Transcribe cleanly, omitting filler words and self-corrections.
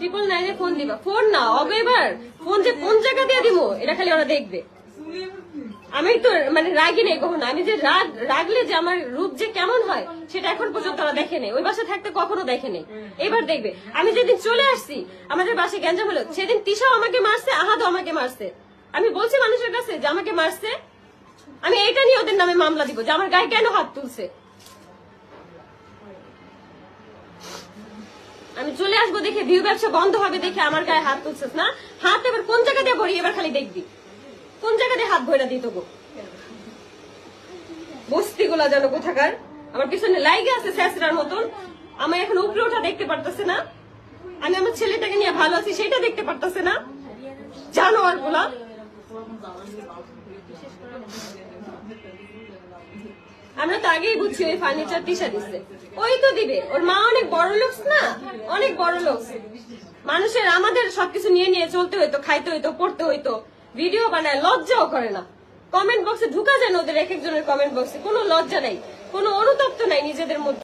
999 phone দিবা। Phone না হবে এবার, ফোন যে কোন জায়গা দিয়ে দিব এটা খালি ওরা দেখবে। আমি তো মানে রাগি নেই কখনো, আমি যে রাগলে যে আমার রূপ যে কেমন হয় সেটা এখন পর্যন্ত ওরা দেখে নেই, ওই বাসায় থাকতে কখনো দেখে নেই। এবার দেখবে। আমি যেদিন চলে আসছি আমাদের বাসায় গ্যাঞ্জাম হলো, সেদিন তিশাও আমাকে মারছে, আহাদও আমাকে মারছে। আমি বলছি মানুষের কাছে যে আমাকে মারছে, আমি এইটা নিয়ে ওদের নামে মামলা দিব যে আমার গায়ে কেন হাত তুলছে। আমি চলে আসবো দেখে ভিউ ব্যবসা বন্ধ হবে দেখে আমার গায়ে হাত তুলছিস না, হাত এবার কোন জায়গা দিয়ে ভরি এবার খালি দেখবি, কোন জায়গা দিয়ে হাত ভরা দিত গো। বস্তি গুলা যেন কোথাকার আমার পিছনে লাইগে আছে স্যাসরার মতন, আমি এখন উপরে ওঠা দেখতে পারতেছে না, আমি আমার ছেলেটাকে নিয়ে ভালো আছি সেটা দেখতে পারতেছে না, জানোয়ার গুলা। আমরা তো আগেই বুঝছি ওই ফার্নিচার তিশা দিচ্ছে, ওই তো দিবে, ওর মা অনেক বড় লোক না, অনেক বড় লোক। মানুষের আমাদের সবকিছু নিয়ে নিয়ে চলতে হইতো, খাইতে হইতো, পড়তে হইতো, ভিডিও বানায়, লজ্জাও করে না। কমেন্ট বক্সে ঢুকা যায় না ওদের, এক একজনের কমেন্ট বক্সে কোনো লজ্জা নাই, কোনো অনুতপ্ত নাই নিজেদের মধ্যে।